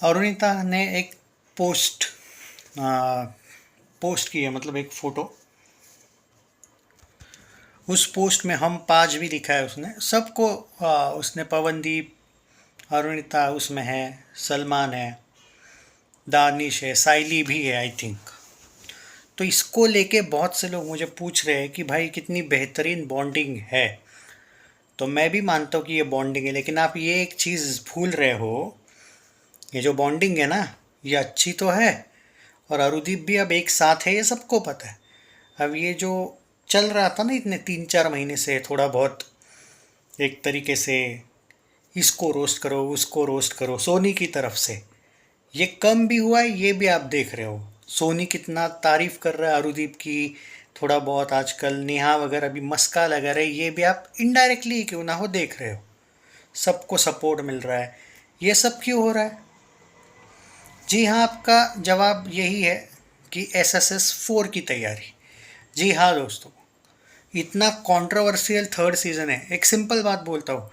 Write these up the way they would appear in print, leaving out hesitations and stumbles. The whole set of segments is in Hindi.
अरुणिता ने एक पोस्ट पोस्ट की है, मतलब एक फ़ोटो। उस पोस्ट में हम पाँच भी लिखा है उसने सबको। उसने पवनदीप, अरुणिता उसमें है, सलमान है, दानिश है, साइली भी है आई थिंक। तो इसको लेके बहुत से लोग मुझे पूछ रहे हैं कि भाई कितनी बेहतरीन बॉन्डिंग है। तो मैं भी मानता हूँ कि ये बॉन्डिंग है, लेकिन आप ये एक चीज़ भूल रहे हो। ये जो बॉन्डिंग है ना, ये अच्छी तो है, और अरुदीप भी अब एक साथ है, ये सबको पता है। अब ये जो चल रहा था ना इतने 3-4 महीने से, थोड़ा बहुत एक तरीके से इसको रोस्ट करो उसको रोस्ट करो सोनी की तरफ से, ये कम भी हुआ है। ये भी आप देख रहे हो सोनी कितना तारीफ कर रहा है अरुदीप की। थोड़ा बहुत आजकल नेहा वगैरह भी मस्का लगा रहे, ये भी आप इनडायरेक्टली क्यों ना हो देख रहे हो। सबको सपोर्ट मिल रहा है। ये सब क्यों हो रहा है? जी हाँ, आपका जवाब यही है कि SSS 4 की तैयारी। जी हाँ दोस्तों, इतना कंट्रोवर्शियल थर्ड सीज़न है। एक सिंपल बात बोलता हूँ,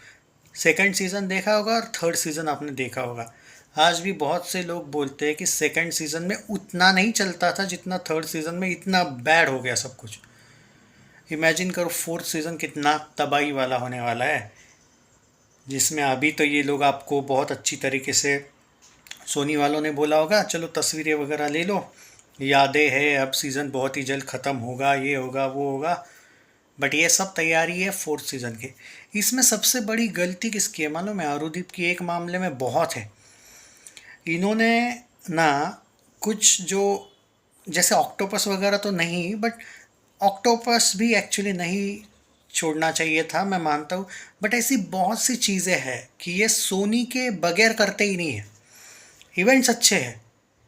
सेकंड सीज़न देखा होगा और थर्ड सीज़न आपने देखा होगा। आज भी बहुत से लोग बोलते हैं कि सेकंड सीज़न में उतना नहीं चलता था जितना थर्ड सीज़न में, इतना बैड हो गया सब कुछ। इमेजिन करो फोर्थ सीज़न कितना तबाही वाला होने वाला है, जिसमें अभी तो ये लोग आपको बहुत अच्छी तरीके से, सोनी वालों ने बोला होगा चलो तस्वीरें वगैरह ले लो, यादें है, अब सीज़न बहुत ही जल्द ख़त्म होगा, ये होगा वो होगा। बट ये सब तैयारी है फोर्थ सीज़न की। इसमें सबसे बड़ी गलती किसकी है मालूम है? अरुदीप की एक मामले में बहुत है। इन्होंने ना कुछ जो, जैसे ऑक्टोपस वगैरह तो नहीं, बट ऑक्टोपस भी एक्चुअली नहीं छोड़ना चाहिए था, मैं मानता हूँ। बट ऐसी बहुत सी चीज़ें हैं कि ये सोनी के बगैर करते ही नहीं है। इवेंट्स अच्छे हैं,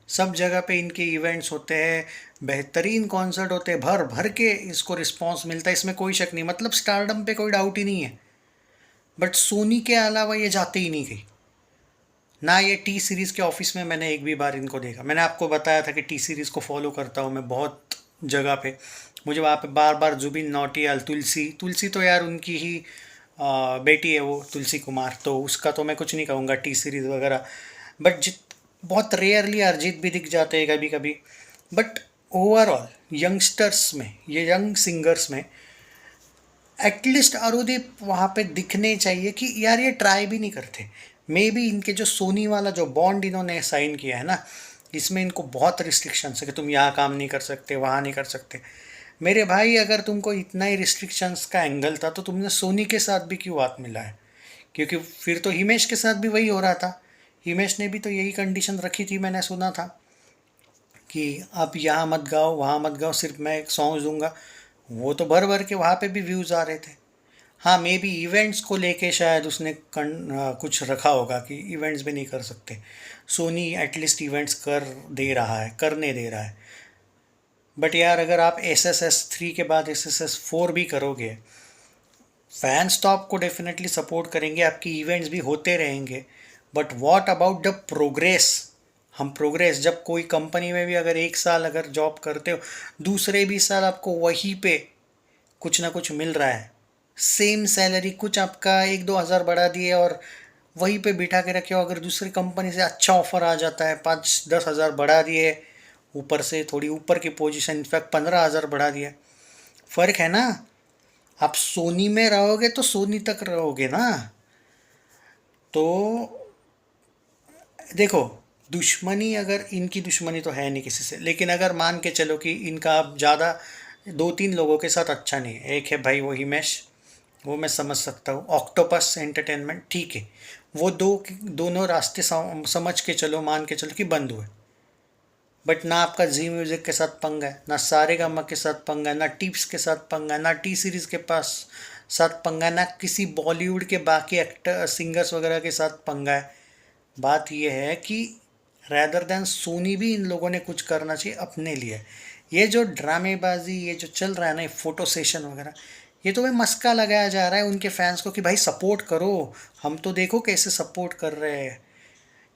सब जगह पे इनके इवेंट्स होते हैं, बेहतरीन कॉन्सर्ट होते हैं, भर भर के इसको रिस्पांस मिलता है, इसमें कोई शक नहीं, मतलब स्टारडम पे कोई डाउट ही नहीं है। बट सोनी के अलावा ये जाते ही नहीं कहीं। ना ये टी सीरीज़ के ऑफिस में मैंने एक भी बार इनको देखा। मैंने आपको बताया था कि टी सीरीज़ को फॉलो करता हूँ मैं बहुत जगह पे। मुझे वहाँ पे बार बार जुबिन नौटियाल, तुलसी तुलसी तो यार उनकी ही बेटी है वो, तुलसी कुमार, तो उसका तो मैं कुछ नहीं कहूँगा टी सीरीज़ वगैरह। बट जित बहुत रेयरली अरिजीत भी दिख जाते हैं कभी कभी। बट ओवरऑल यंगस्टर्स में, ये यंग सिंगर्स में एटलीस्ट अरुदीप वहाँ पे दिखने चाहिए कि यार ये ट्राई भी नहीं करते। मे बी इनके जो सोनी वाला जो बॉन्ड इन्होंने साइन किया है ना, इसमें इनको बहुत रिस्ट्रिक्शंस है कि तुम यहाँ काम नहीं कर सकते, वहाँ नहीं कर सकते। मेरे भाई, अगर तुमको इतना ही रिस्ट्रिक्शंस का एंगल था तो तुमने सोनी के साथ भी क्यों हाथ मिला है? क्योंकि फिर तो हिमेश के साथ भी वही हो रहा था। हिमेश ने भी तो यही कंडीशन रखी थी, मैंने सुना था कि आप यहाँ मत गाओ वहाँ मत गाओ, सिर्फ मैं एक सॉन्ग दूंगा। वो तो भर भर के वहाँ पे भी व्यूज़ आ रहे थे। हाँ, मे बी इवेंट्स को लेके शायद उसने कुछ रखा होगा कि इवेंट्स भी नहीं कर सकते। सोनी एटलीस्ट इवेंट्स कर दे रहा है, करने दे रहा है। बट यार, अगर आप SSS 3 के बाद SSS 4 भी करोगे, फैंस तो आपको डेफिनेटली सपोर्ट करेंगे, आपकी इवेंट्स भी होते रहेंगे। But what about the progress? हम प्रोग्रेस, जब कोई कंपनी में भी अगर एक साल अगर जॉब करते हो, दूसरे भी साल आपको वहीं पे कुछ ना कुछ मिल रहा है, सेम सैलरी, कुछ आपका 1-2 हज़ार बढ़ा दिए और वहीं पे बिठा के रखे हो। अगर दूसरी कंपनी से अच्छा ऑफर आ जाता है, 5-10 हज़ार बढ़ा दिए, ऊपर से थोड़ी ऊपर की पोजीशन, इनफैक्ट 15 हज़ार बढ़ा दिया, फ़र्क है ना। आप सोनी में रहोगे तो सोनी तक रहोगे ना। तो देखो, दुश्मनी, अगर इनकी दुश्मनी तो है नहीं किसी से, लेकिन अगर मान के चलो कि इनका अब ज़्यादा 2-3 लोगों के साथ अच्छा नहीं है। एक है भाई वो हिमेश, वो मैं समझ सकता हूँ, ऑक्टोपस एंटरटेनमेंट ठीक है, वो दोनों रास्ते समझ के चलो, मान के चलो कि बंद हुए। बट ना आपका जी म्यूज़िक के साथ पंगा है, ना सारेगामा के साथ पंगा है, ना टिप्स के साथ पंगा है, ना टी सीरीज़ के पास साथ पंगा है, ना किसी बॉलीवुड के बाकी एक्टर सिंगर्स वगैरह के साथ पंगा है। बात यह है कि रैदर देन सोनी भी इन लोगों ने कुछ करना चाहिए अपने लिए। ये जो ड्रामेबाजी, ये जो चल रहा है ना, ये फ़ोटो सेशन वगैरह, ये तो भाई मस्का लगाया जा रहा है उनके फैंस को कि भाई सपोर्ट करो, हम तो देखो कैसे सपोर्ट कर रहे हैं।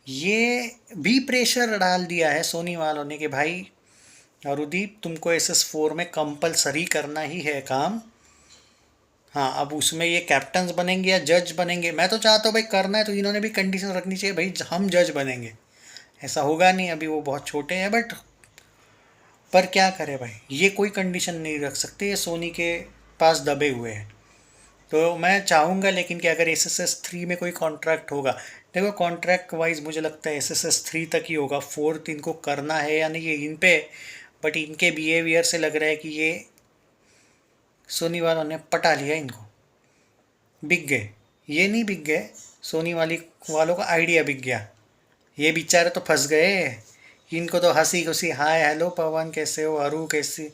ये भी प्रेशर डाल दिया है सोनी वालों ने कि भाई अरुदीप, तुमको SS 4 में कंपलसरी करना ही है काम। हाँ, अब उसमें ये कैप्टन्स बनेंगे या जज बनेंगे, मैं तो चाहता हूँ भाई करना है तो इन्होंने भी कंडीशन रखनी चाहिए, भाई हम जज बनेंगे, ऐसा होगा नहीं, अभी वो बहुत छोटे हैं, बट पर क्या करे भाई, ये कोई कंडीशन नहीं रख सकते, ये सोनी के पास दबे हुए हैं। तो मैं चाहूँगा लेकिन कि अगर एस 3 में कोई कॉन्ट्रैक्ट होगा, देखो कॉन्ट्रैक्ट वाइज मुझे लगता है एस 3 तक ही होगा, फोर्थ इनको करना है या नहीं ये इन पे। बट इनके बिहेवियर से लग रहा है कि ये सोनी वालों ने पटा लिया इनको, बिक गए। ये नहीं बिक गए, सोनी वाली वालों का आइडिया बिक गया, ये बेचारे तो फंस गए। इनको तो हंसी खुशी हाय हेलो पवन कैसे हो, अरू कैसी,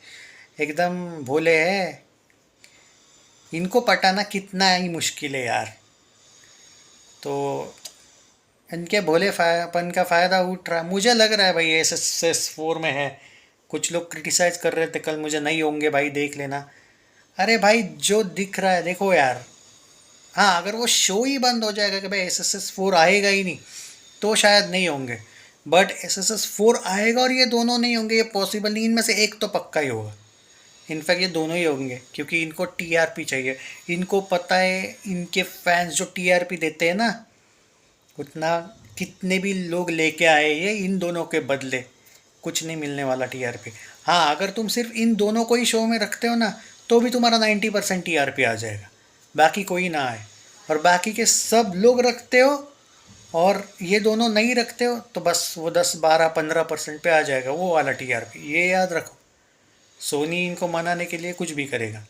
एकदम भोले हैं। इनको पटाना कितना ही मुश्किल है यार। तो इनके भोलेपन का फ़ायदा उठ रहा है, मुझे लग रहा है भाई एस 4 में है। कुछ लोग क्रिटिसाइज़ कर रहे थे कल मुझे, नहीं होंगे भाई देख लेना। अरे भाई जो दिख रहा है देखो यार। हाँ अगर वो शो ही बंद हो जाएगा कि भाई एस 4 आएगा ही नहीं, तो शायद नहीं होंगे। बट एस 4 आएगा और ये दोनों नहीं होंगे, ये पॉसिबल नहीं, इनमें से एक तो पक्का ही होगा। इनफैक्ट ये दोनों ही होंगे, क्योंकि इनको टीआरपी चाहिए। इनको पता है इनके फैंस जो टीआरपी देते हैं ना, उतना कितने भी लोग लेके आए ये इन दोनों के बदले, कुछ नहीं मिलने वाला टीआरपी। हाँ अगर तुम सिर्फ इन दोनों को ही शो में रखते हो ना, तो भी तुम्हारा 90% टीआरपी आ जाएगा, बाकी कोई ना आए। और बाकी के सब लोग रखते हो और ये दोनों नहीं रखते हो, तो बस वो 10 12 15% पे आ जाएगा वो वाला टीआरपी, ये याद रखो। सोनी इनको मनाने के लिए कुछ भी करेगा,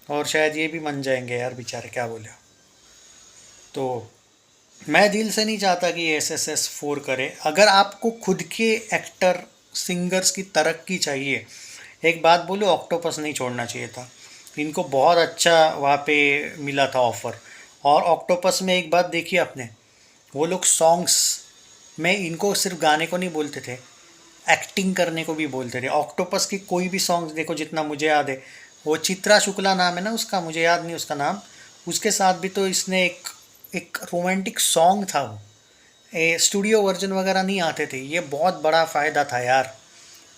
और शायद ये भी मन जाएंगे यार बेचारे, क्या बोले। तो मैं दिल से नहीं चाहता कि एस 4 करे। अगर आपको खुद के एक्टर सिंगर्स की तरक्की चाहिए, एक बात बोलो, ऑक्टोपस नहीं छोड़ना चाहिए था। इनको बहुत अच्छा वहाँ पे मिला था ऑफ़र। और ऑक्टोपस में एक बात देखी आपने, वो लोग सॉन्ग्स में इनको सिर्फ गाने को नहीं बोलते थे, एक्टिंग करने को भी बोलते थे। ऑक्टोपस की कोई भी सॉन्ग्स देखो, जितना मुझे याद है, वो चित्रा शुक्ला नाम है ना उसका, मुझे याद नहीं उसका नाम, उसके साथ भी तो इसने एक एक रोमांटिक सॉन्ग था वो। स्टूडियो वर्जन वगैरह नहीं आते थे, ये बहुत बड़ा फ़ायदा था यार।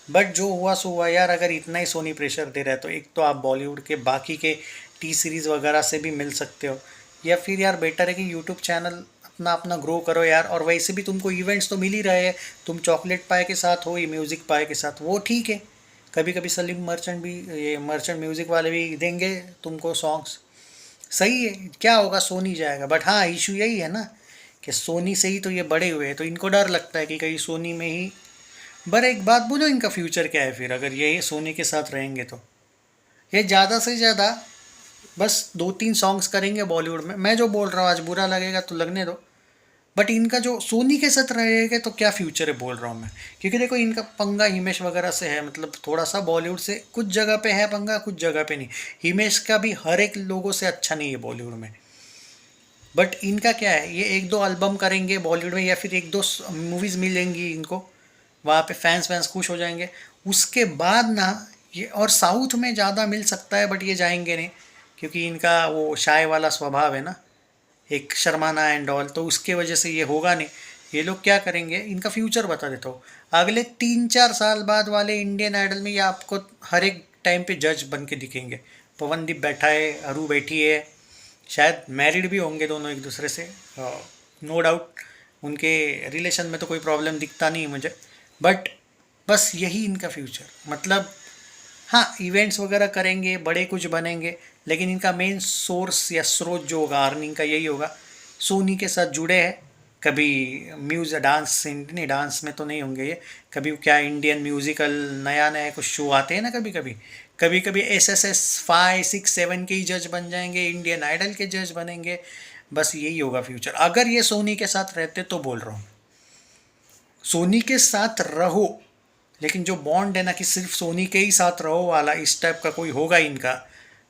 बट जो हुआ सो हुआ यार, अगर इतना ही सोनी प्रेशर दे रहा है तो एक तो आप बॉलीवुड के बाकी के टी सीरीज़ वगैरह से भी मिल सकते हो, या फिर यार बेटर है कि यूट्यूब चैनल अपना अपना ग्रो करो यार। और वैसे भी तुमको इवेंट्स तो मिल ही रहे हैं, तुम चॉकलेट पाए के साथ हो, ये म्यूज़िक पाए के साथ, वो ठीक है। कभी कभी सलीम मर्चेंट भी, ये मर्चेंट म्यूज़िक वाले भी देंगे तुमको सॉन्ग्स, सही है, क्या होगा, सोनी जाएगा। बट हाँ इशू यही है ना कि सोनी से ही तो ये बड़े हुए हैं, तो इनको डर लगता है कि कहीं सोनी में ही। पर एक बात बोलो, इनका फ्यूचर क्या है फिर अगर ये सोनी के साथ रहेंगे तो? ये ज़्यादा से ज़्यादा बस 2 3 सॉन्ग्स करेंगे बॉलीवुड में। मैं जो बोल रहा हूँ आज बुरा लगेगा तो लगने दो, बट इनका जो सोनी के साथ रहेगा तो क्या फ्यूचर है बोल रहा हूँ मैं। क्योंकि देखो इनका पंगा हिमेश वगैरह से है, मतलब थोड़ा सा बॉलीवुड से कुछ जगह पे है पंगा, कुछ जगह पे नहीं। हिमेश का भी हर एक लोगों से अच्छा नहीं है बॉलीवुड में। बट इनका क्या है, ये 1 2 एल्बम करेंगे बॉलीवुड में, या फिर 1 2 मूवीज़ मिलेंगी इनको, वहाँ पे फैंस वैंस खुश हो जाएंगे। उसके बाद ना ये, और साउथ में ज़्यादा मिल सकता है बट ये जाएंगे नहीं, क्योंकि इनका वो शाय वाला स्वभाव है ना, एक शर्माना एंड ऑल, तो उसके वजह से ये होगा नहीं। ये लोग क्या करेंगे, इनका फ्यूचर बता देता हूँ। अगले 3 4 साल बाद वाले इंडियन आइडल में ये आपको हर एक टाइम पे जज बन के दिखेंगे। पवनदीप बैठा है, अरू बैठी है, शायद मैरिड भी होंगे दोनों एक दूसरे से, नो डाउट। उनके रिलेशन में तो कोई प्रॉब्लम दिखता नहीं मुझे। बट बस यही इनका फ्यूचर, मतलब हाँ इवेंट्स वगैरह करेंगे, बड़े कुछ बनेंगे, लेकिन इनका मेन सोर्स या स्रोत जो होगा अर्निंग का यही होगा। सोनी के साथ जुड़े हैं, कभी म्यूज़िक डांस, नहीं डांस में तो नहीं होंगे ये, कभी क्या इंडियन म्यूज़िकल नया नया कुछ शो आते हैं ना, कभी कभी, कभी कभी SSS 5 6 7 के ही जज बन जाएंगे, इंडियन आइडल के जज बनेंगे। बस यही होगा फ्यूचर अगर ये सोनी के साथ रहते, तो बोल रहा हूँ सोनी के साथ रहो। लेकिन जो बॉन्ड है ना कि सिर्फ सोनी के ही साथ रहो वाला, इस टाइप का कोई होगा इनका,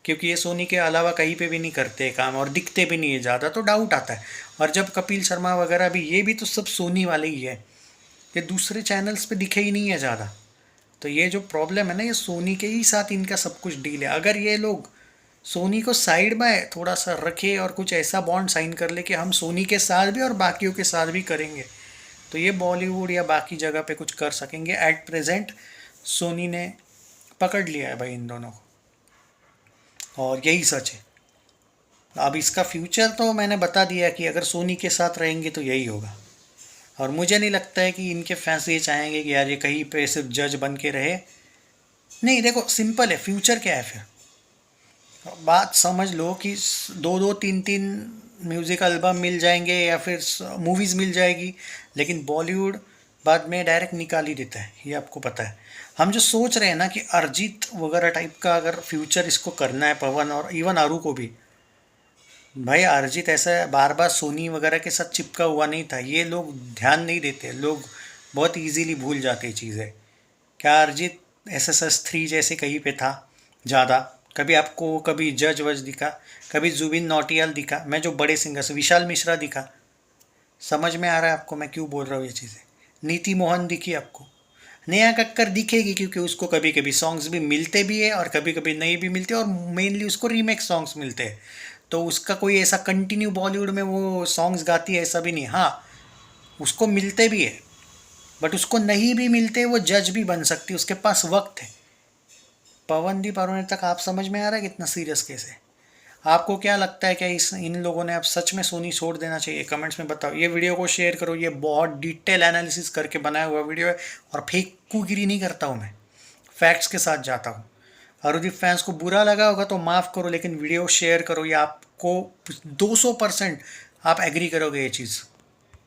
क्योंकि ये सोनी के अलावा कहीं पे भी नहीं करते काम और दिखते भी नहीं है ज़्यादा, तो डाउट आता है। और जब कपिल शर्मा वगैरह भी, ये भी तो सब सोनी वाले ही है, ये दूसरे चैनल्स पे दिखे ही नहीं है ज़्यादा। तो ये जो प्रॉब्लम है ना, ये सोनी के ही साथ इनका सब कुछ डील है। अगर ये लोग सोनी को साइड में थोड़ा सा रखे और कुछ ऐसा बॉन्ड साइन कर ले कि हम सोनी के साथ भी और बाकियों के साथ भी करेंगे, तो ये बॉलीवुड या बाकी जगह पे कुछ कर सकेंगे। एट प्रेजेंट सोनी ने पकड़ लिया है भाई इन दोनों को, और यही सच है। अब इसका फ्यूचर तो मैंने बता दिया कि अगर सोनी के साथ रहेंगे तो यही होगा। और मुझे नहीं लगता है कि इनके फैंस ये चाहेंगे कि यार ये कहीं पे सिर्फ जज बन के रहे। नहीं, देखो सिंपल है, फ्यूचर क्या है फिर? बात समझ लो कि दो दो तीन तीन म्यूज़िक एल्बम मिल जाएंगे या फिर मूवीज़ मिल जाएगी, लेकिन बॉलीवुड बाद में डायरेक्ट निकाल ही देता है, ये आपको पता है। हम जो सोच रहे हैं ना कि अरिजीत वगैरह टाइप का अगर फ्यूचर इसको करना है, पवन और इवन आरू को भी, भाई अरिजीत ऐसा बार बार सोनी वगैरह के साथ चिपका हुआ नहीं था, ये लोग ध्यान नहीं देते, लोग बहुत इजीली भूल जाते हैं चीज़ें। क्या अरिजीत SSS 3 जैसे कहीं पे था ज़्यादा? कभी आपको कभी जज वज दिखा? कभी जुबिन नौटियाल दिखा? मैं जो बड़े सिंगर्स, विशाल मिश्रा दिखा? समझ में आ रहा है आपको मैं क्यों बोल रहा हूँ ये चीज़ें? नीति मोहन दिखी आपको? नेहा कक्कर दिखेगी क्योंकि उसको कभी कभी सॉन्ग्स भी मिलते भी है और कभी कभी नहीं भी मिलते, और मेनली उसको रीमेक सॉन्ग्स मिलते हैं। तो उसका कोई ऐसा कंटिन्यू बॉलीवुड में वो सॉन्ग्स गाती है ऐसा भी नहीं। हाँ, उसको मिलते भी है, बट उसको नहीं भी मिलते, वो जज भी बन सकती है, उसके पास वक्त है। पवनदीप अरुण तक आप समझ में आ रहा है कितना सीरियस केस है? आपको क्या लगता है, क्या इस इन लोगों ने अब सच में सोनी छोड़ देना चाहिए? कमेंट्स में बताओ। ये वीडियो को शेयर करो, ये बहुत डिटेल एनालिसिस करके बनाया हुआ वीडियो है और फेकूगिरी नहीं करता हूँ मैं, फैक्ट्स के साथ जाता हूँ। अरुदीप फैंस को बुरा लगा होगा तो माफ़ करो, लेकिन वीडियो शेयर करो, ये आपको 200% आप एग्री करोगे ये चीज़।